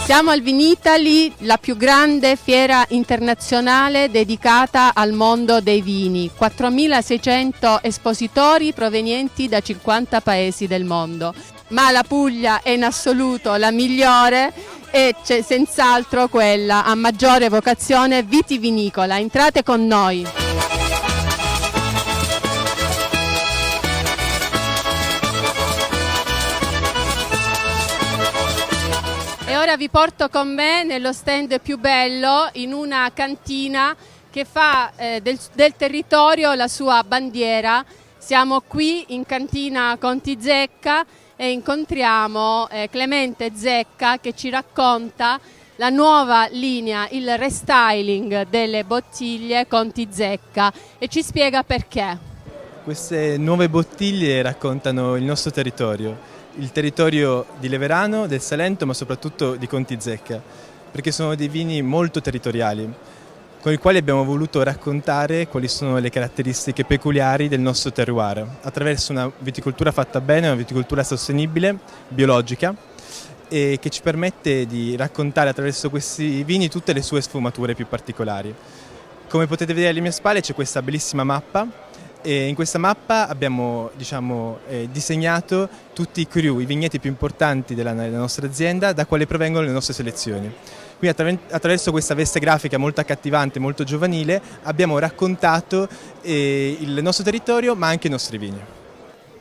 Siamo al Vinitaly, la più grande fiera internazionale dedicata al mondo dei vini. 4.600 espositori provenienti da 50 paesi del mondo. Ma la Puglia è in assoluto la migliore e c'è senz'altro quella a maggiore vocazione vitivinicola. Entrate con noi. E ora vi porto con me nello stand più bello, in una cantina che fa del territorio la sua bandiera. Siamo qui in cantina Conti Zecca e incontriamo Clemente Zecca che ci racconta la nuova linea, il restyling delle bottiglie Conti Zecca e ci spiega perché. Queste nuove bottiglie raccontano il nostro territorio. Il territorio di Leverano, del Salento, ma soprattutto di Conti Zecca, perché sono dei vini molto territoriali, con i quali abbiamo voluto raccontare quali sono le caratteristiche peculiari del nostro terroir, attraverso una viticoltura fatta bene, una viticoltura sostenibile, biologica, e che ci permette di raccontare attraverso questi vini tutte le sue sfumature più particolari. Come potete vedere alle mie spalle c'è questa bellissima mappa, e in questa mappa abbiamo disegnato tutti i cru, i vigneti più importanti della nostra azienda, da quale provengono le nostre selezioni. Quindi attraverso questa veste grafica molto accattivante, molto giovanile, abbiamo raccontato il nostro territorio ma anche i nostri vini.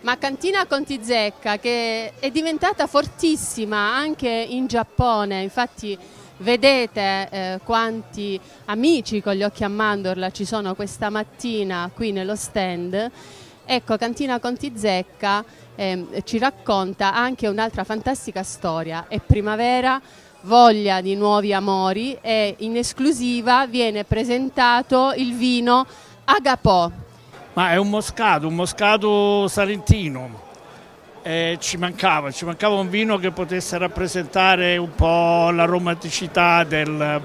Ma Cantina Conti Zecca che è diventata fortissima anche in Giappone, infatti vedete quanti amici con gli occhi a mandorla ci sono questa mattina qui nello stand. Ecco, Cantina Conti Zecca ci racconta anche un'altra fantastica storia. È primavera, voglia di nuovi amori e in esclusiva viene presentato il vino Agapò. Ma è un moscato salentino. Ci mancava un vino che potesse rappresentare un po' la romanticità del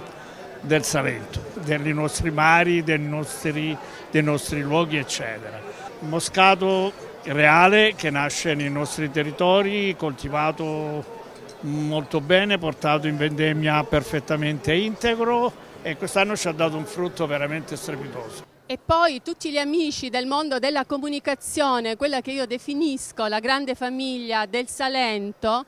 Salento, dei nostri mari, dei nostri luoghi, eccetera. Un moscato reale che nasce nei nostri territori, coltivato molto bene, portato in vendemmia perfettamente integro e quest'anno ci ha dato un frutto veramente strepitoso. E poi tutti gli amici del mondo della comunicazione, quella che io definisco la grande famiglia del Salento,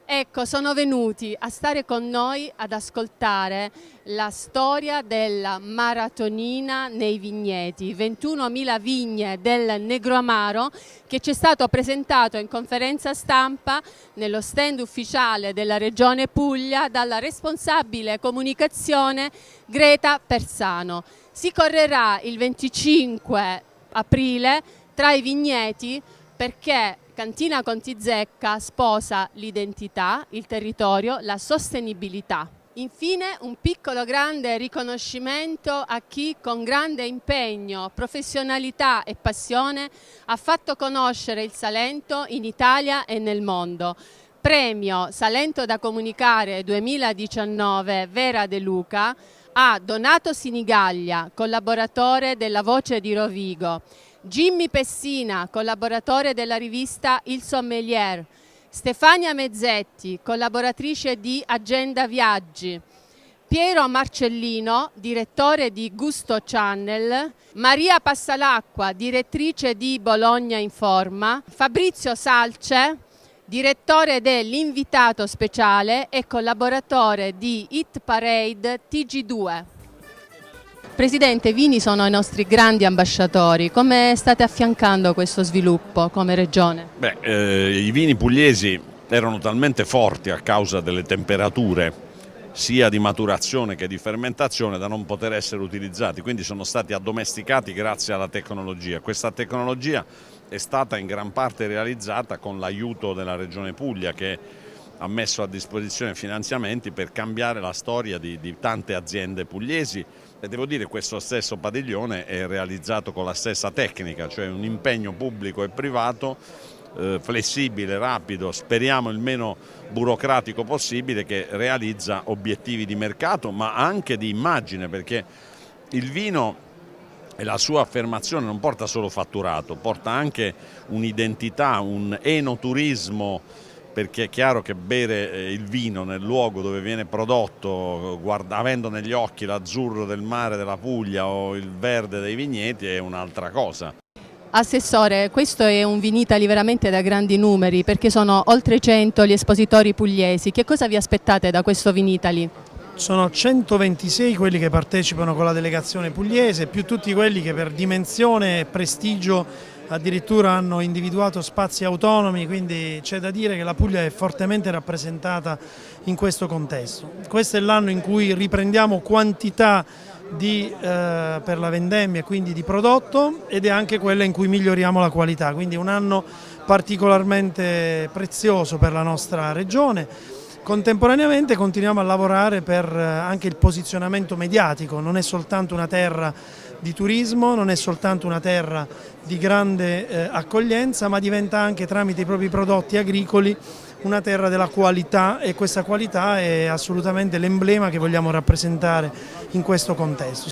ecco, sono venuti a stare con noi ad ascoltare la storia della maratonina nei vigneti, 21.000 vigne del Negroamaro, che ci è stato presentato in conferenza stampa nello stand ufficiale della Regione Puglia dalla responsabile comunicazione Greta Persano. Si correrà il 25 aprile tra i vigneti perché Cantina Conti Zecca sposa l'identità, il territorio, la sostenibilità. Infine un piccolo grande riconoscimento a chi con grande impegno, professionalità e passione ha fatto conoscere il Salento in Italia e nel mondo. Premio Salento da Comunicare 2019 Vera De Luca a Donato Sinigaglia, collaboratore della Voce di Rovigo, Jimmy Pessina, collaboratore della rivista Il Sommelier, Stefania Mezzetti, collaboratrice di Agenda Viaggi, Piero Marcellino, direttore di Gusto Channel, Maria Passalacqua, direttrice di Bologna Informa, Fabrizio Salce, direttore dell'Invitato Speciale e collaboratore di Hit Parade TG2. Presidente, i vini sono i nostri grandi ambasciatori. Come state affiancando questo sviluppo come regione? I vini pugliesi erano talmente forti a causa delle temperature sia di maturazione che di fermentazione da non poter essere utilizzati, quindi sono stati addomesticati grazie alla tecnologia. Questa tecnologia è stata in gran parte realizzata con l'aiuto della Regione Puglia che ha messo a disposizione finanziamenti per cambiare la storia di tante aziende pugliesi e devo dire che questo stesso padiglione è realizzato con la stessa tecnica, cioè un impegno pubblico e privato flessibile, rapido, speriamo il meno burocratico possibile, che realizza obiettivi di mercato ma anche di immagine, perché il vino e la sua affermazione non porta solo fatturato, porta anche un'identità, un enoturismo perché è chiaro che bere il vino nel luogo dove viene prodotto, avendo negli occhi l'azzurro del mare della Puglia o il verde dei vigneti, è un'altra cosa. Assessore, questo è un Vinitaly veramente da grandi numeri, perché sono oltre 100 gli espositori pugliesi. Che cosa vi aspettate da questo Vinitaly? Sono 126 quelli che partecipano con la delegazione pugliese, più tutti quelli che per dimensione e prestigio addirittura hanno individuato spazi autonomi, quindi c'è da dire che la Puglia è fortemente rappresentata in questo contesto. Questo è l'anno in cui riprendiamo quantità per la vendemmia, quindi di prodotto, ed è anche quella in cui miglioriamo la qualità, quindi è un anno particolarmente prezioso per la nostra regione. Contemporaneamente continuiamo a lavorare per anche il posizionamento mediatico, non è soltanto una terra di turismo, non è soltanto una terra di grande accoglienza, ma diventa anche tramite i propri prodotti agricoli una terra della qualità, e questa qualità è assolutamente l'emblema che vogliamo rappresentare in questo contesto.